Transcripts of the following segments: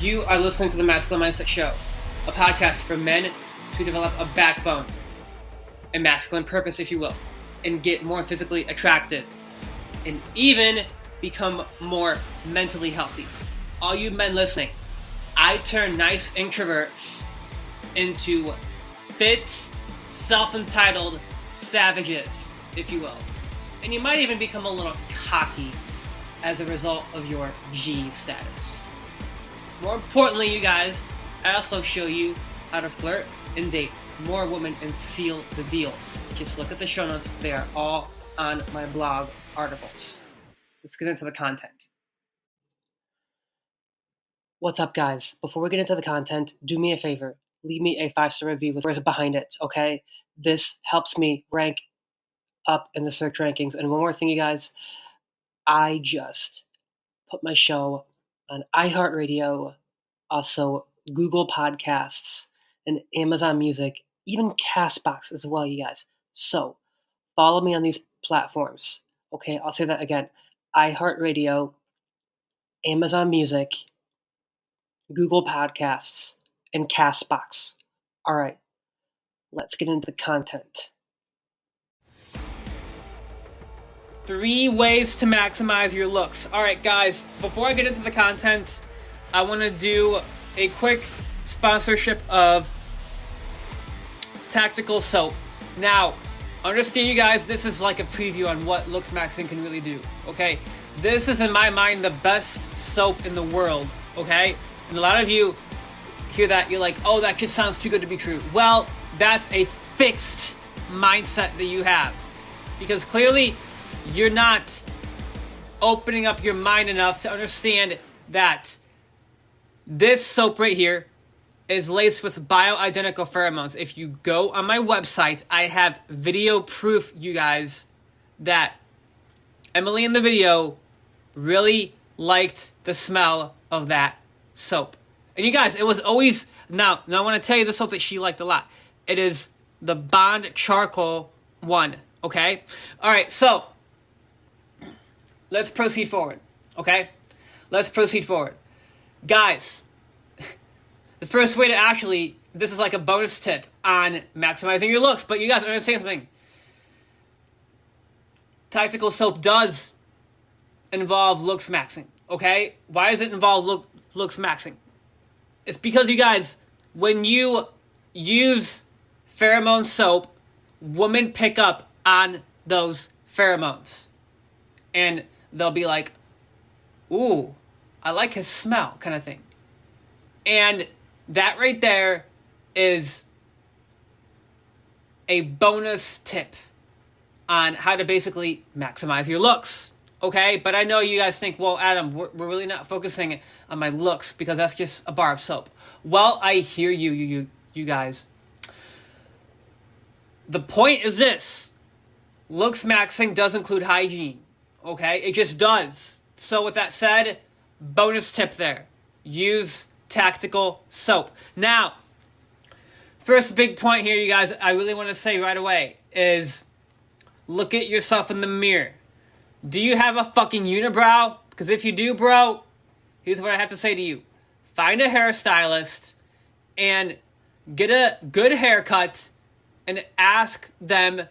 You are listening to the Masculine Mindset Show, a podcast for men to develop a backbone, a masculine purpose, if you will, and get more physically attractive, and even become more mentally healthy. All you men listening, I turn nice introverts into fit, self-entitled savages, if you will. And you might even become a little cocky as a result of your G status. More importantly, you guys, I also show you how to flirt and date more women and seal the deal. Just look at the show notes. They are all on my blog articles. Let's get into the content. What's up, guys? Before we get into the content, do me a favor. Leave me a 5-star review with words behind it, okay? This helps me rank up in the search rankings. And one more thing, you guys. I just put my show on iHeartRadio, also Google Podcasts, and Amazon Music, even CastBox as well, you guys. So follow me on these platforms. Okay, I'll say that again. iHeartRadio, Amazon Music, Google Podcasts, and CastBox. All right, let's get into the content. 3 ways to maximize your looks. All right, guys, before I get into the content, I want to do a quick sponsorship of Tactical Soap. Now, understand, you guys, this is like a preview on what looks maxing can really do, okay? This is, in my mind, the best soap in the world, okay? And a lot of you hear that, you're like, oh, that just sounds too good to be true. Well, that's a fixed mindset that you have. Because clearly, you're not opening up your mind enough to understand that this soap right here is laced with bioidentical pheromones. If you go on my website, I have video proof, you guys, that Emily in the video really liked the smell of that soap. And you guys, it was always, now I want to tell you the soap that she liked a lot. It is the Bond Charcoal one, okay? All right, so let's proceed forward, okay? Let's proceed forward. Guys, the first way to actually, this is like a bonus tip on maximizing your looks, but you guys understand something. Tactical Soap does involve looks maxing, okay? Why does it involve looks maxing? It's because, you guys, when you use pheromone soap, women pick up on those pheromones. And they'll be like, ooh, I like his smell, kind of thing. And that right there is a bonus tip on how to basically maximize your looks, okay? But I know you guys think, well, Adam, we're really not focusing on my looks because that's just a bar of soap. Well, I hear you guys. The point is this. Looks maxing does include hygiene. Okay, it just does. So with that said, bonus tip there. Use Tactical Soap. Now, first big point here, you guys, I really want to say right away is look at yourself in the mirror. Do you have a fucking unibrow? Because if you do, bro, here's what I have to say to you. Find a hairstylist and get a good haircut and ask them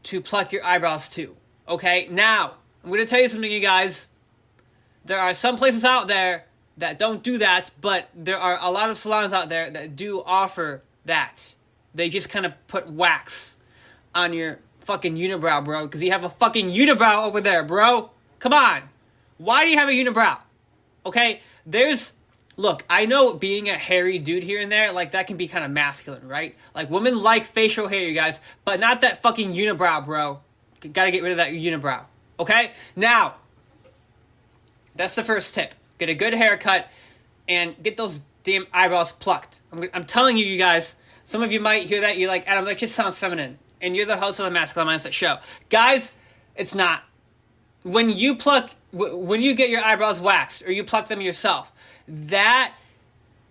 to pluck your eyebrows too. Okay, now, I'm going to tell you something, you guys. There are some places out there that don't do that, but there are a lot of salons out there that do offer that. They just kind of put wax on your fucking unibrow, bro, because you have a fucking unibrow over there, bro. Come on. Why do you have a unibrow? Okay, look, I know being a hairy dude here and there, like, that can be kind of masculine, right? Like, women like facial hair, you guys, but not that fucking unibrow, bro. Gotta get rid of that unibrow. Okay? Now, that's the first tip. Get a good haircut and get those damn eyebrows plucked. I'm telling you, you guys, some of you might hear that. You're like, Adam, that just sounds feminine. And you're the host of the Masculine Mindset Show. Guys, it's not. When you get your eyebrows waxed or you pluck them yourself, that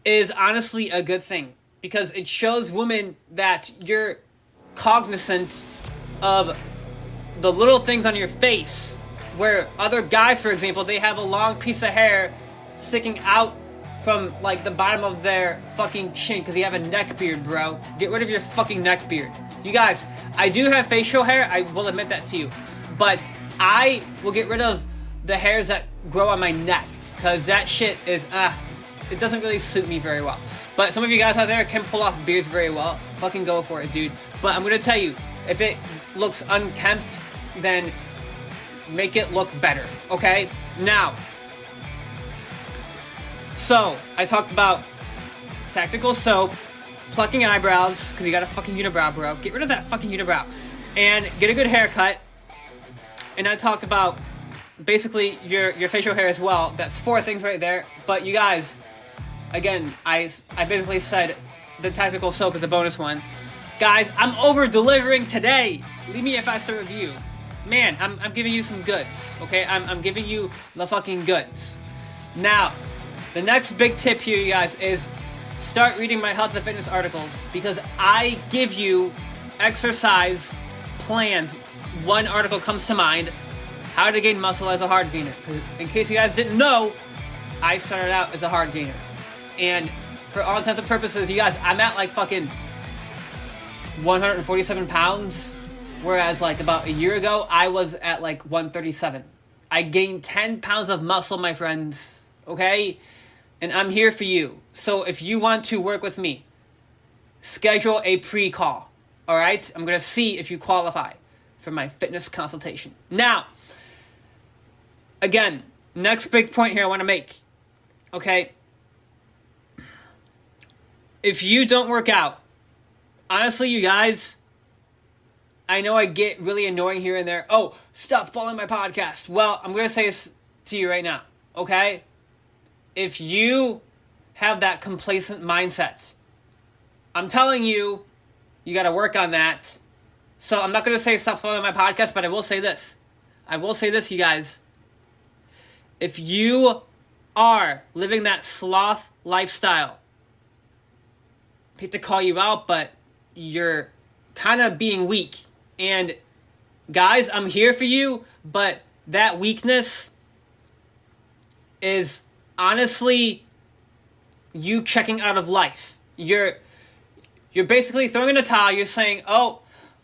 is honestly a good thing. Because it shows women that you're cognizant of the little things on your face, where other guys, for example, they have a long piece of hair sticking out from like the bottom of their fucking chin because you have a neck beard, bro. Get rid of your fucking neck beard. You guys, I do have facial hair, I will admit that to you, but I will get rid of the hairs that grow on my neck because that shit is, it doesn't really suit me very well. But some of you guys out there can pull off beards very well. Fucking go for it, dude. But I'm gonna tell you, if it looks unkempt, then make it look better, okay? Now, so I talked about tactical soap, plucking eyebrows, because you got a fucking unibrow, bro. Get rid of that fucking unibrow. And get a good haircut. And I talked about basically your facial hair as well. That's 4 things right there. But you guys, again, I basically said the tactical soap is a bonus one. Guys, I'm over-delivering today. Leave me a 5-star review. Man, I'm giving you some goods, okay? I'm giving you the fucking goods. Now, the next big tip here, you guys, is start reading my health and fitness articles because I give you exercise plans. One article comes to mind, how to gain muscle as a hard gainer. In case you guys didn't know, I started out as a hard gainer. And for all intents and purposes, you guys, I'm at like fucking 147 pounds. Whereas like about a year ago, I was at like 137. I gained 10 pounds of muscle, my friends. Okay? And I'm here for you. So if you want to work with me, schedule a pre-call. Alright? I'm going to see if you qualify for my fitness consultation. Now, again, next big point here I want to make. Okay? If you don't work out, honestly, you guys, I know I get really annoying here and there. Oh, stop following my podcast. Well, I'm going to say this to you right now, okay? If you have that complacent mindset, I'm telling you, you got to work on that. So I'm not going to say stop following my podcast, but I will say this. I will say this, you guys. If you are living that sloth lifestyle, I hate to call you out, but you're kind of being weak. And guys, I'm here for you, but that weakness is honestly you checking out of life. You're basically throwing in a towel. You're saying, oh,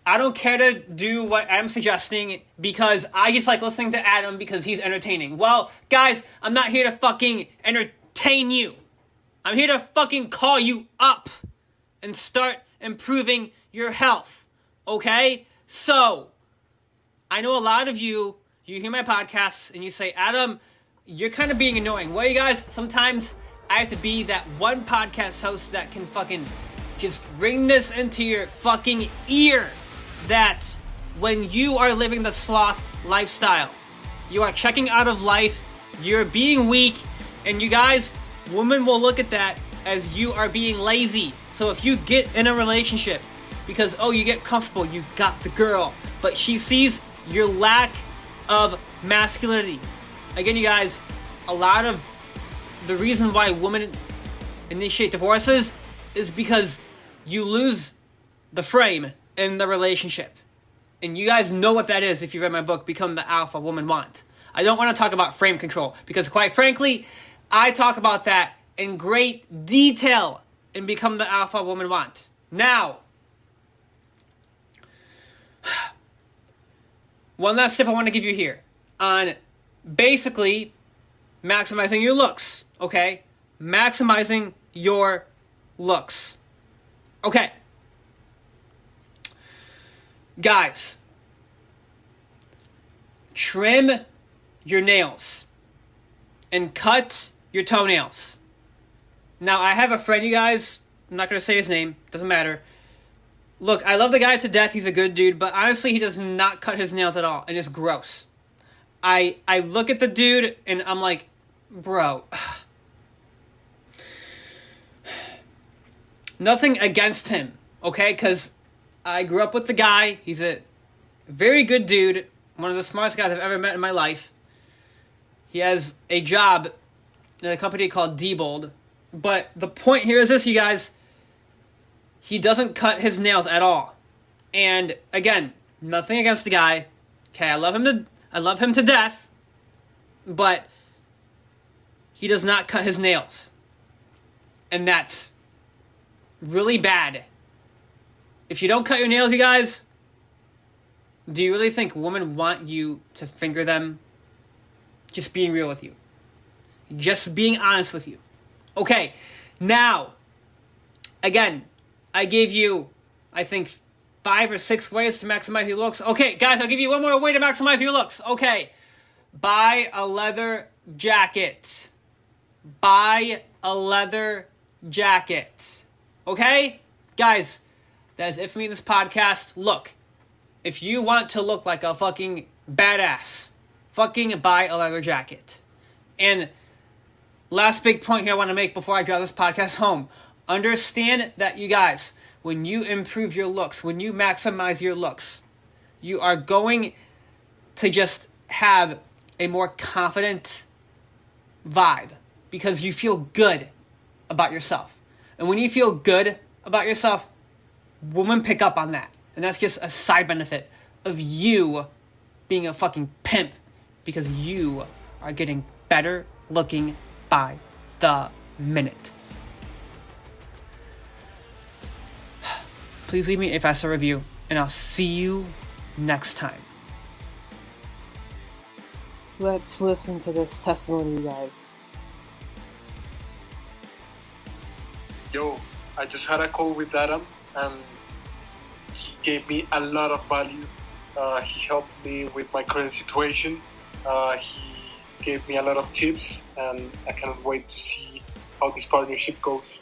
I don't care to do what I'm suggesting because I just like listening to Adam because he's entertaining. Well, guys, I'm not here to fucking entertain you. I'm here to fucking call you up and start improving your health, okay? So, I know a lot of you hear my podcasts and you say, Adam, you're kind of being annoying. Well, you guys, sometimes I have to be that one podcast host that can fucking just ring this into your fucking ear that when you are living the sloth lifestyle, you are checking out of life, you're being weak, and you guys, women will look at that as you are being lazy. So if you get in a relationship because, oh, you get comfortable, you got the girl, but she sees your lack of masculinity. Again, you guys, a lot of the reason why women initiate divorces is because you lose the frame in the relationship. And you guys know what that is if you read my book, Become the Alpha Woman Want. I don't want to talk about frame control because, quite frankly, I talk about that in great detail in Become the Alpha Woman Want. Now, one last tip I want to give you here on basically maximizing your looks, okay? Maximizing your looks. Okay. Guys, trim your nails and cut your toenails. Now, I have a friend, you guys, I'm not going to say his name, doesn't matter. Look, I love the guy to death, he's a good dude, but honestly, he does not cut his nails at all, and it's gross. I look at the dude, and I'm like, bro. Nothing against him, okay? Because I grew up with the guy, he's a very good dude, one of the smartest guys I've ever met in my life. He has a job in a company called Diebold. But the point here is this, you guys. He doesn't cut his nails at all. And again, nothing against the guy. Okay, I love him to death. But he does not cut his nails. And that's really bad. If you don't cut your nails, you guys, do you really think women want you to finger them? Just being real with you. Just being honest with you. Okay, now, again, I gave you, I think, 5 or 6 ways to maximize your looks. Okay, guys, I'll give you one more way to maximize your looks. Okay, buy a leather jacket. Buy a leather jacket. Okay? Guys, that is it for me in this podcast. Look, if you want to look like a fucking badass, fucking buy a leather jacket. And last big point here I want to make before I drive this podcast home. Understand that, you guys, when you improve your looks, when you maximize your looks, you are going to just have a more confident vibe because you feel good about yourself. And when you feel good about yourself, women pick up on that. And that's just a side benefit of you being a fucking pimp because you are getting better looking by the minute. Please leave me a 5-star review, and I'll see you next time. Let's listen to this testimony, you guys. Yo, I just had a call with Adam, and he gave me a lot of value. He helped me with my current situation. He gave me a lot of tips, and I cannot wait to see how this partnership goes.